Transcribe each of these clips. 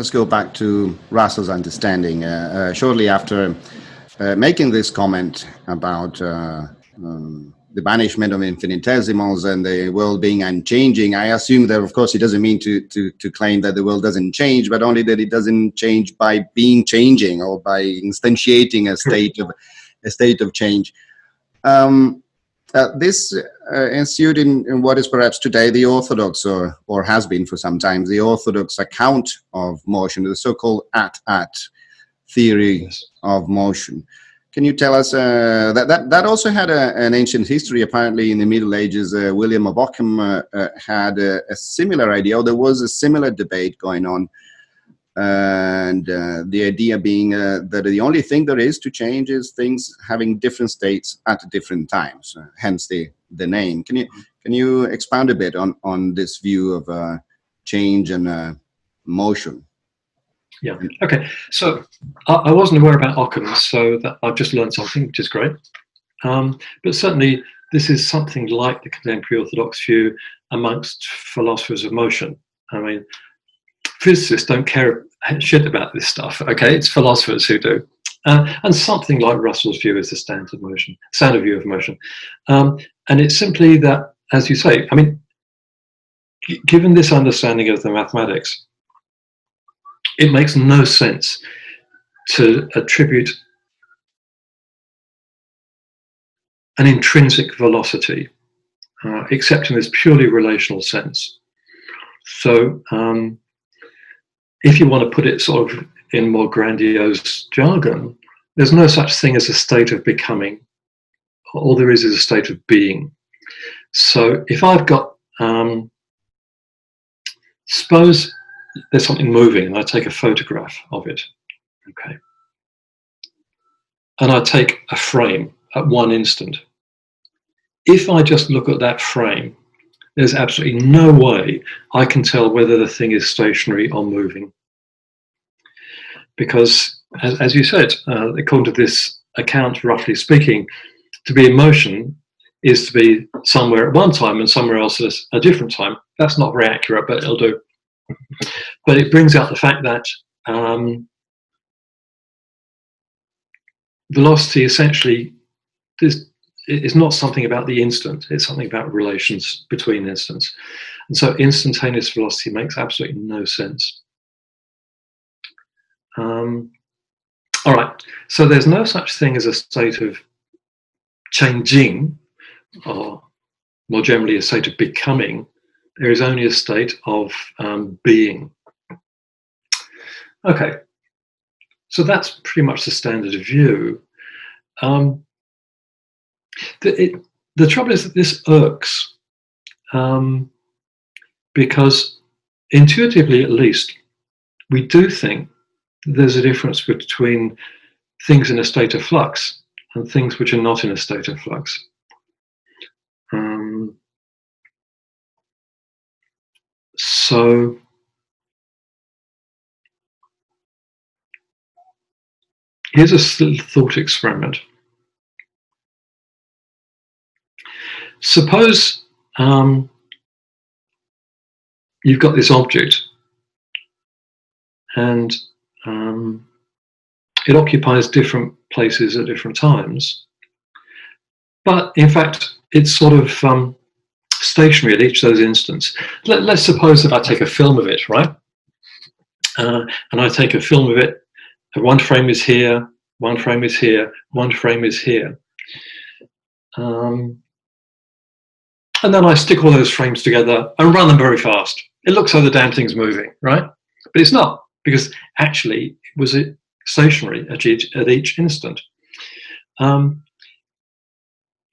us go back to Russell's understanding. Shortly after making this comment about the banishment of infinitesimals and the world being unchanging, I assume that, of course, he doesn't mean to claim that the world doesn't change, but only that it doesn't change by being changing or by instantiating a state of change. This ensued in what is perhaps today the orthodox, or has been for some time, the orthodox account of motion, the so-called at theory of motion. Can you tell us that also had an ancient history? Apparently, in the Middle Ages, William of Ockham had a similar idea, or there was a similar debate going on, and the idea being that the only thing there is to change is things having different states at different times. Hence the name. Can you expound a bit on this view of change and motion? Yeah. Okay. So I wasn't aware about Occam, so that I've just learned something, which is great. But certainly, this is something like the contemporary orthodox view amongst philosophers of motion. I mean, physicists don't care shit about this stuff. Okay, it's philosophers who do. And something like Russell's view is the standard view of motion. And it's simply that, as you say, I mean, given this understanding of the mathematics, it makes no sense to attribute an intrinsic velocity, except in this purely relational sense. So if you want to put it sort of in more grandiose jargon, there's no such thing as a state of becoming. All there is a state of being. So if I've got, suppose there's something moving and I take a photograph of it, okay, and I take a frame at one instant. If I just look at that frame, there's absolutely no way I can tell whether the thing is stationary or moving. Because, as you said, according to this account, roughly speaking, to be in motion is to be somewhere at one time and somewhere else at a different time. That's not very accurate, but it'll do. But it brings out the fact that velocity essentially is not something about the instant, it's something about relations between instants. And so instantaneous velocity makes absolutely no sense. All right, so there's no such thing as a state of changing, or more generally a state of becoming. There is only a state of being. Okay, so that's pretty much the standard view. The trouble is that this irks, because intuitively at least, we do think there's a difference between things in a state of flux and things which are not in a state of flux. So here's a thought experiment. Suppose you've got this object and it occupies different places at different times, but in fact it's sort of stationary at each of those instants. Let's suppose that I take a film of it, right? And I take a film of it, and one frame is here, one frame is here, one frame is here. And then I stick all those frames together and run them very fast. It looks like the damn thing's moving, right? But it's not, because actually it was stationary at each instant.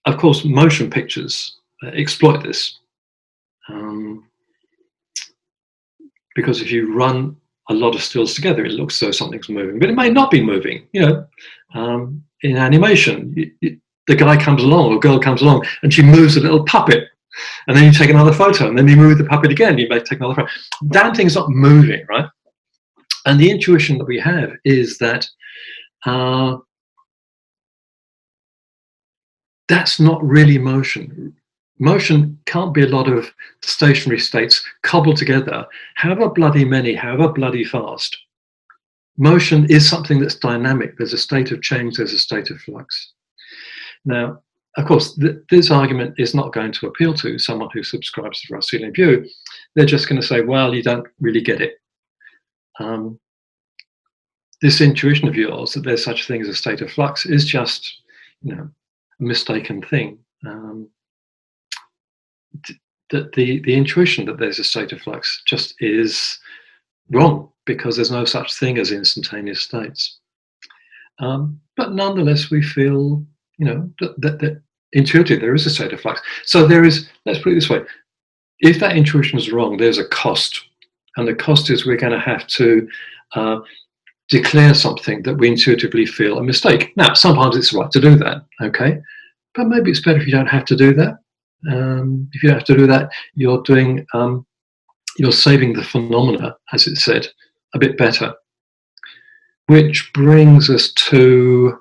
Of course, motion pictures exploit this, because if you run a lot of stills together, it looks as though something's moving, but it may not be moving. You know, in animation, the guy comes along or girl comes along and she moves a little puppet, and then you take another photo, and then you move the puppet again, you may take another photo. Damn thing's not moving, right? And the intuition that we have is that that's not really motion. motion can't be a lot of stationary states cobbled together, however bloody many, however bloody fast. Motion is something that's dynamic. There's a state of change, there's a state of flux. Now, of course, this argument is not going to appeal to someone who subscribes to the Russellian view. They're just going to say, well, you don't really get it. This intuition of yours that there's such a thing as a state of flux is just, a mistaken thing. The intuition that there's a state of flux just is wrong, because there's no such thing as instantaneous states. But nonetheless, we feel, that intuitively there is a state of flux. So there is, let's put it this way, if that intuition is wrong, there's a cost. And the cost is we're going to have to declare something that we intuitively feel a mistake. Now, sometimes it's right to do that, okay? But maybe it's better if you don't have to do that. If you don't have to do that, you're doing, you're saving the phenomena, as it said, a bit better. Which brings us to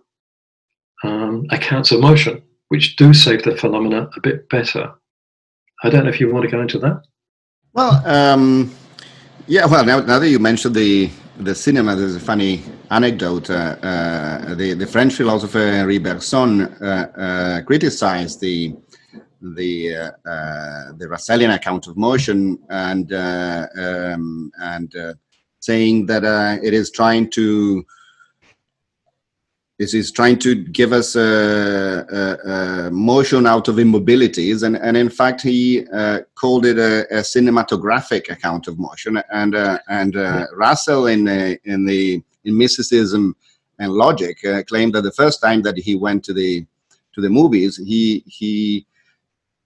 accounts of motion, which do save the phenomena a bit better. I don't know if you want to go into that. Well, yeah. Well, now that you mentioned the cinema, there's a funny anecdote. The French philosopher Henri Bergson criticized the Russellian account of motion and saying that it is trying to give us motion out of immobilities, and in fact he called it a cinematographic account of motion. And Russell in Mysticism and Logic claimed that the first time that he went to the movies,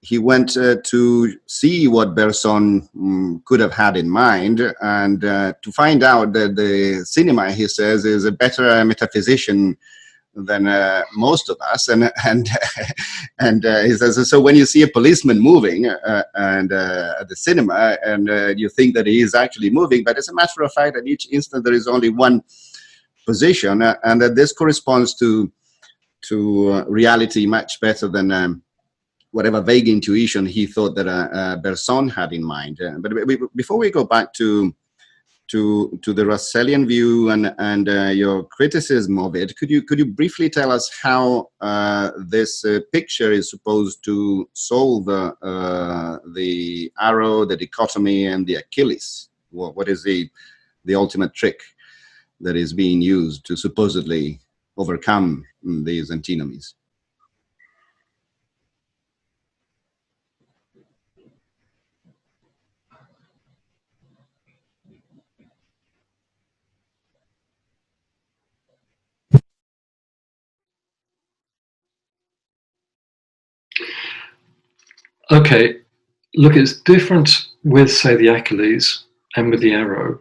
he went to see what Bergson could have had in mind, and to find out that the cinema, he says, is a better metaphysician than most of us, and he says, so when you see a policeman moving at the cinema, and you think that he is actually moving, but as a matter of fact, at each instant there is only one position, and that this corresponds to reality much better than whatever vague intuition he thought that Bergson had in mind. But before we go back to the Russellian view and your criticism of it, could you briefly tell us how this picture is supposed to solve the arrow, the dichotomy, and the Achilles? What is the ultimate trick that is being used to supposedly overcome these antinomies? Okay, look, it's different with, say, the Achilles and with the arrow.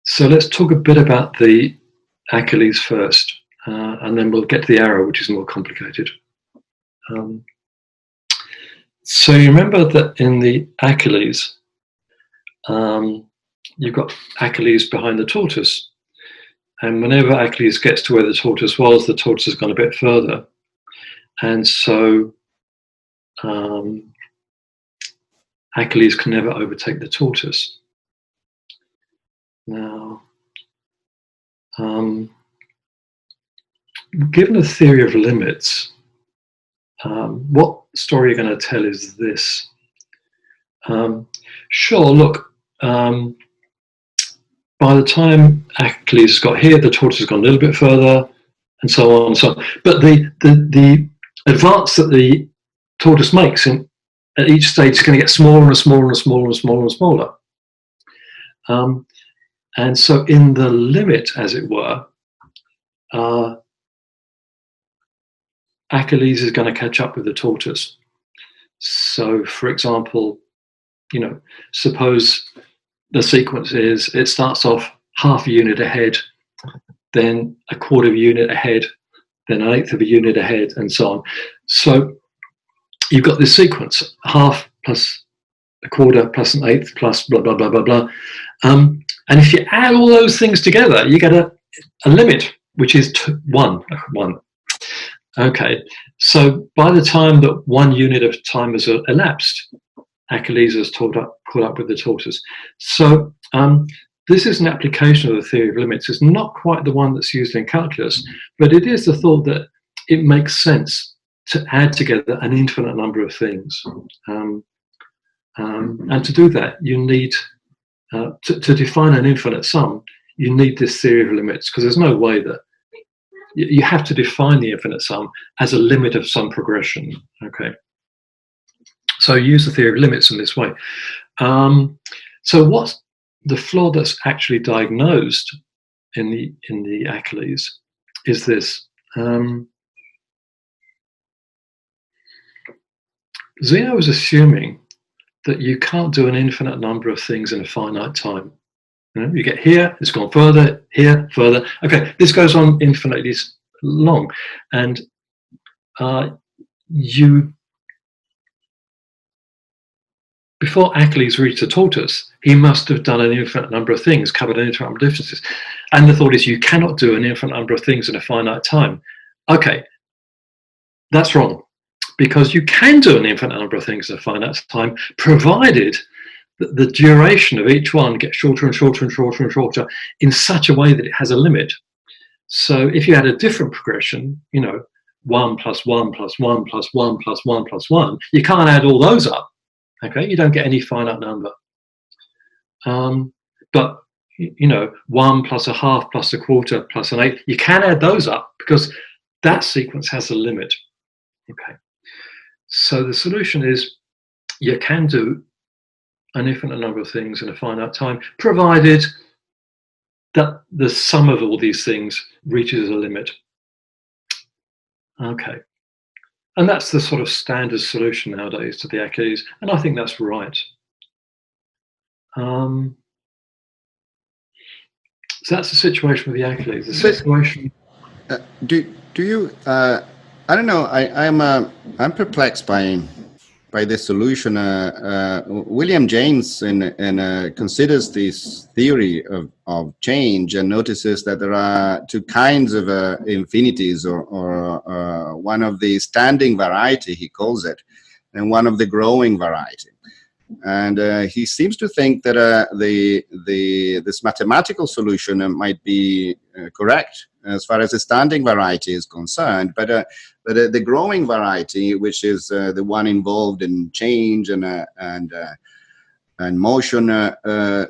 So let's talk a bit about the Achilles first, and then we'll get to the arrow, which is more complicated. So you remember that in the Achilles, you've got Achilles behind the tortoise. And whenever Achilles gets to where the tortoise was, the tortoise has gone a bit further. And so Achilles can never overtake the tortoise. Now, given a theory of limits, what story you're going to tell is this. Sure, look, by the time Achilles got here, the tortoise has gone a little bit further, and so on and so on. But the advance that the tortoise makes at each stage is going to get smaller and smaller and smaller and smaller and smaller. And so in the limit, as it were, Achilles is going to catch up with the tortoise. So, for example, suppose the sequence is, it starts off half a unit ahead, then a quarter of a unit ahead, then an eighth of a unit ahead, and so on. So you've got this sequence, half plus a quarter plus an eighth plus blah, blah, blah, blah, blah. And if you add all those things together, you get a limit, which is one. Okay, so by the time that 1 unit of time has elapsed, Achilles has caught up with the tortoise. So this is an application of the theory of limits. It's not quite the one that's used in calculus, but it is the thought that it makes sense to add together an infinite number of things. And to do that, you need, to define an infinite sum, you need this theory of limits, because there's no way that you have to define the infinite sum as a limit of some progression. Okay, so use the theory of limits in this way. So what's the flaw that's actually diagnosed in the Achilles is this. Zeno is assuming that you can't do an infinite number of things in a finite time. You get here, it's gone further, here, further. Okay, this goes on infinitely long. And before Achilles reached the tortoise, he must have done an infinite number of things, covered an infinite number of distances. And the thought is you cannot do an infinite number of things in a finite time. Okay, that's wrong, because you can do an infinite number of things in a finite time, provided the duration of each one gets shorter and shorter and shorter and shorter in such a way that it has a limit. So if you had a different progression, 1 plus 1 plus 1 plus 1 plus 1 plus 1, you can't add all those up. Okay, you don't get any finite number. But 1 plus a half plus a quarter plus an eighth, you can add those up because that sequence has a limit. Okay, so the solution is you can do an infinite number of things in a finite time, provided that the sum of all these things reaches a limit. Okay, and that's the sort of standard solution nowadays to the Achilles, and I think that's right. So that's the situation with the Achilles. The situation. Do you? I don't know. I'm perplexed by this solution. William James considers this theory of change and notices that there are two kinds of infinities, or one of the standing variety, he calls it, and one of the growing variety. And he seems to think that this mathematical solution might be correct as far as the standing variety is concerned, but the growing variety, which is the one involved in change and motion,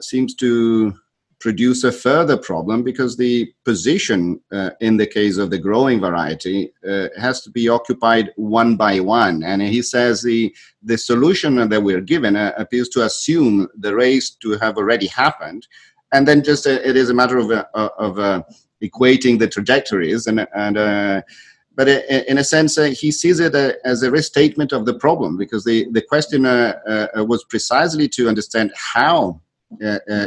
seems to produce a further problem, because the position in the case of the growing variety has to be occupied one by one. And he says the solution that we're given appears to assume the race to have already happened, and then just it is a matter of equating the trajectories, but in a sense, he sees it as a restatement of the problem, because the question was precisely to understand how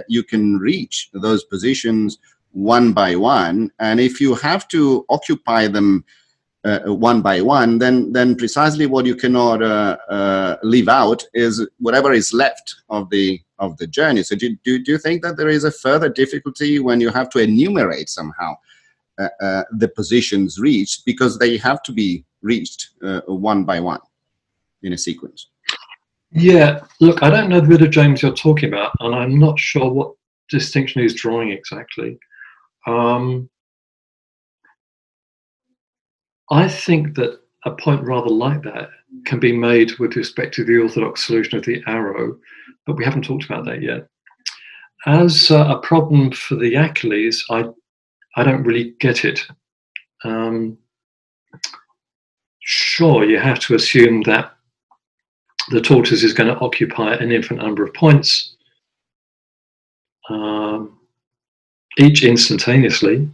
you can reach those positions one by one, and if you have to occupy them one by one, then precisely what you cannot leave out is whatever is left of the journey. So do you think that there is a further difficulty when you have to enumerate somehow the positions reached, because they have to be reached one by one in a sequence? Yeah, look, I don't know the bit of James you're talking about, and I'm not sure what distinction he's drawing exactly. I think that a point rather like that can be made with respect to the orthodox solution of the arrow, but we haven't talked about that yet. As a problem for the Achilles, I don't really get it. Sure, you have to assume that the tortoise is going to occupy an infinite number of points, each instantaneously,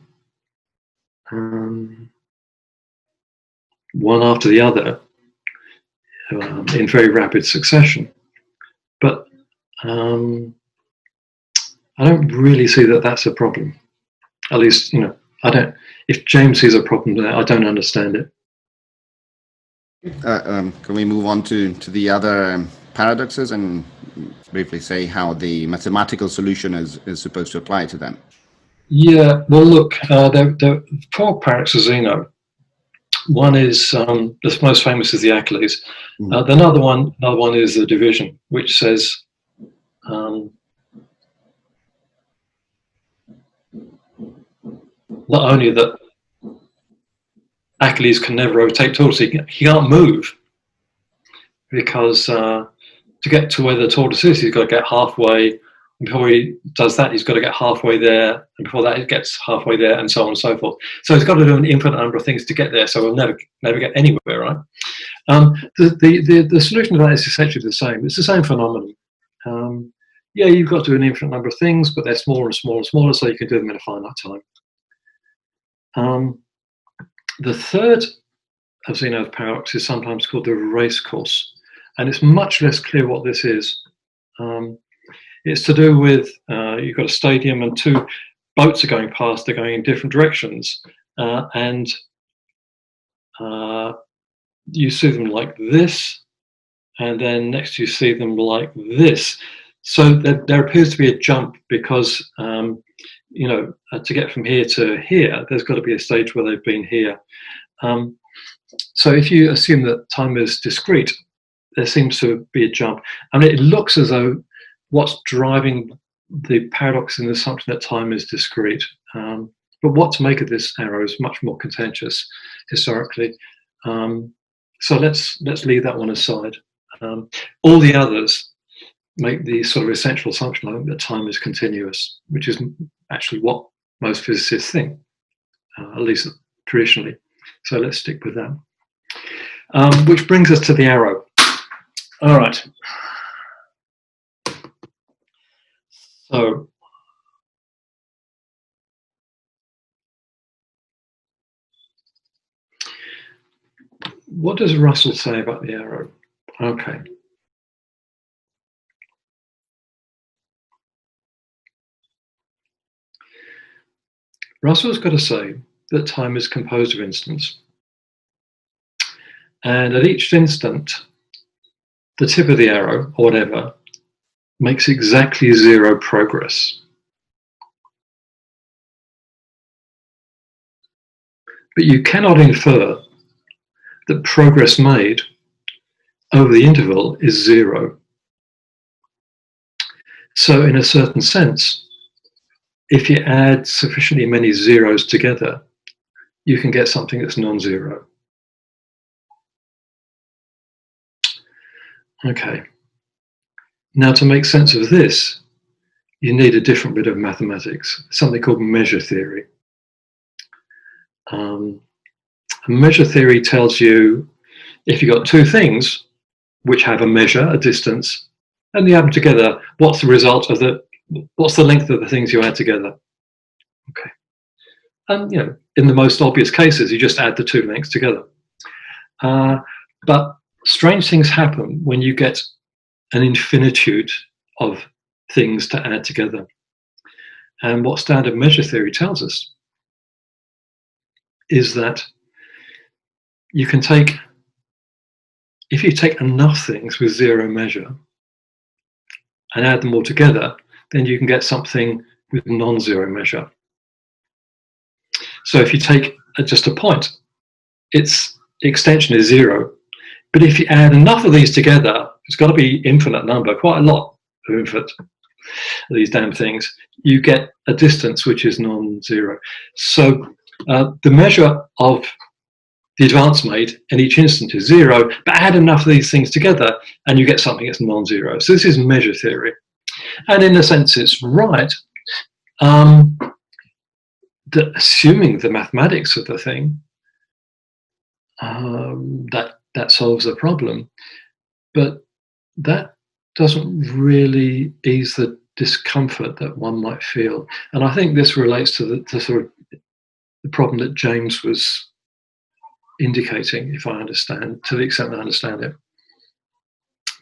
one after the other, in very rapid succession. But I don't really see that that's a problem. At least, I don't. If James sees a problem there, I don't understand it. Can we move on to the other paradoxes and briefly say how the mathematical solution is supposed to apply to them? Yeah, well, look, the 4 paradoxes of Zeno One is the most famous is the Achilles. Mm. Another one is the division, which says not only that Achilles can never overtake tortoise, he can't move, because to get to where the tortoise is, he's got to get halfway. Before he does that, he's got to get halfway there, and before that, he gets halfway there, and so on and so forth. So he's got to do an infinite number of things to get there. So we'll never get anywhere, right? The solution to that is essentially the same. It's the same phenomenon. Yeah, you've got to do an infinite number of things, but they're smaller and smaller and smaller, so you can do them in a finite time. The third of Zeno's paradox is sometimes called the race course, and it's much less clear what this is. It's to do with you've got a stadium and two boats are going past, they're going in different directions, and you see them like this, and then next you see them like this. So there appears to be a jump because, to get from here to here, there's got to be a stage where they've been here. So if you assume that time is discrete, there seems to be a jump. I mean, it looks as though what's driving the paradox in the assumption that time is discrete. But what to make of this arrow is much more contentious historically. So let's leave that one aside. All the others make the sort of essential assumption that time is continuous, which is actually what most physicists think, at least traditionally. So let's stick with that. Which brings us to the arrow. All right. So what does Russell say about the arrow? Okay. Russell's got to say that time is composed of instants. And at each instant, the tip of the arrow, or whatever, makes exactly zero progress. But you cannot infer that progress made over the interval is zero. So in a certain sense, if you add sufficiently many zeros together, you can get something that's non-zero. Okay. Now, to make sense of this, you need a different bit of mathematics, something called measure theory. Measure theory tells you if you've got two things which have a measure, a distance, and you add them together, what's the result of what's the length of the things you add together? Okay. And, in the most obvious cases, you just add the two lengths together. But strange things happen when you get an infinitude of things to add together. And what standard measure theory tells us is that you can if you take enough things with zero measure and add them all together, then you can get something with non-zero measure. So if you take just a point, its extension is zero. But if you add enough of these together, it's got to be infinite number, quite a lot of infinite of these damn things, you get a distance which is non-zero. So the measure of the advance made in each instant is zero, but add enough of these things together and you get something that's non-zero. So this is measure theory. And in a sense, it's right. That assuming the mathematics of the thing, that solves the problem. But that doesn't really ease the discomfort that one might feel. And I think this relates to the sort of the problem that James was indicating, if I understand, to the extent that I understand it.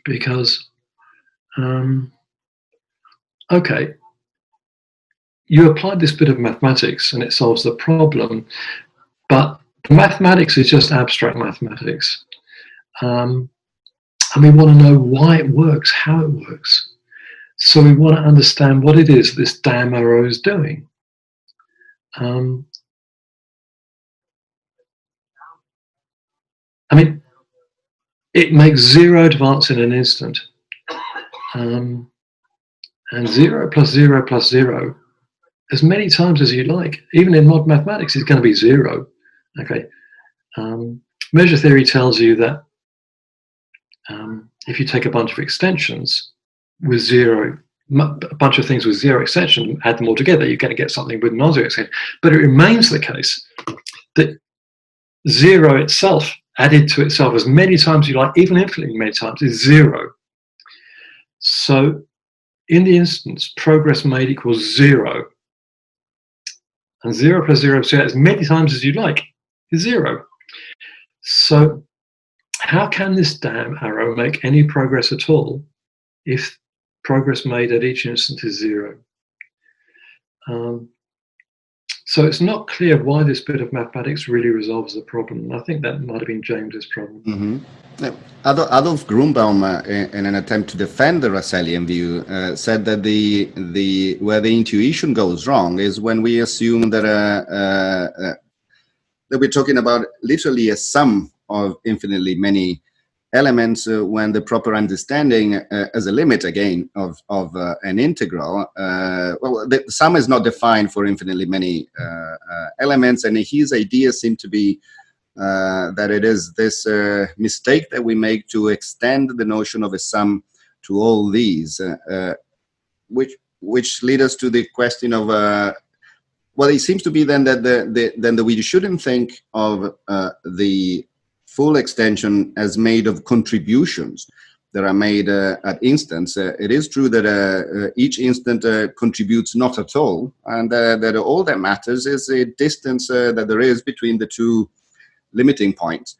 Because, okay, you applied this bit of mathematics and it solves the problem, but the mathematics is just abstract mathematics. And we want to know why it works, how it works. So we want to understand what it is this damn arrow is doing. I mean, it makes zero advance in an instant. And 0 plus 0 plus 0, as many times as you like, even in modern mathematics, is going to be 0. Okay. Measure theory tells you that if you take a bunch of extensions with 0, a bunch of things with 0 extension, add them all together, you're going to get something with non-zero extension. But it remains the case that 0 itself, added to itself as many times as you like, even infinitely many times, is 0. So in the instance, progress made equals 0. And 0 plus 0 plus 0 as many times as you like is 0. So how can this damn arrow make any progress at all if progress made at each instant is 0? So it's not clear why this bit of mathematics really resolves the problem. I think that might have been James's problem. Mm-hmm. Adolf Grunbaum, in an attempt to defend the Russellian view, said that where the intuition goes wrong is when we assume that that we're talking about literally a sum of infinitely many elements, when the proper understanding as a limit again of an integral, well, the sum is not defined for infinitely many elements, and his ideas seem to be that it is this mistake that we make to extend the notion of a sum to all these, which lead us to the question of well, it seems to be then that that we shouldn't think of the full extension as made of contributions that are made at instants. It is true that each instant contributes not at all, and that all that matters is the distance that there is between the two limiting points,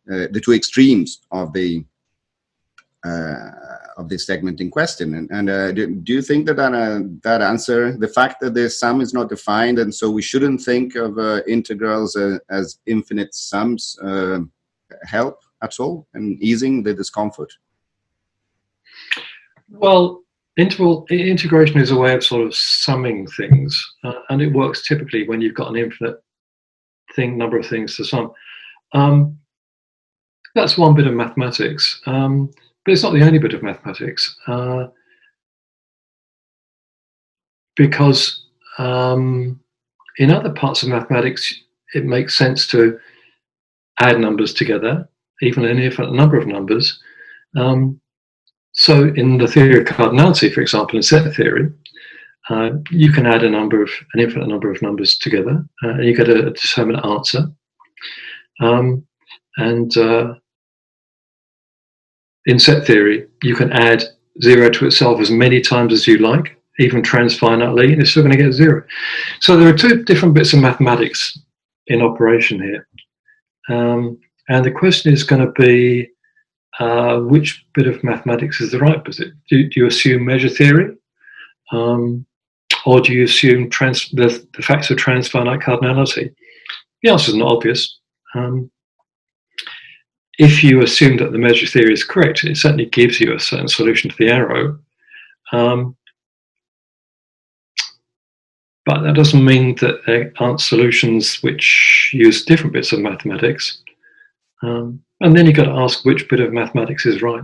the two extremes of the segment in question. And do you think that that answer, the fact that the sum is not defined, and so we shouldn't think of integrals as infinite sums, help at all in easing the discomfort? Well, integration is a way of sort of summing things, and it works typically when you've got an infinite number of things to sum. That's one bit of mathematics, but it's not the only bit of mathematics, because in other parts of mathematics it makes sense to add numbers together, even an infinite number of numbers. So in the theory of cardinality, for example, in set theory, you can add an infinite number of numbers together, and you get a determinate answer. And in set theory, you can add 0 to itself as many times as you like, even transfinitely, and it's still going to get 0. So there are two different bits of mathematics in operation here. And the question is going to be, which bit of mathematics is the right bit? Do you assume measure theory? Or do you assume the facts of transfinite cardinality? The answer is not obvious. If you assume that the measure theory is correct, it certainly gives you a certain solution to the arrow. But that doesn't mean that there aren't solutions which use different bits of mathematics. And then you've got to ask which bit of mathematics is right.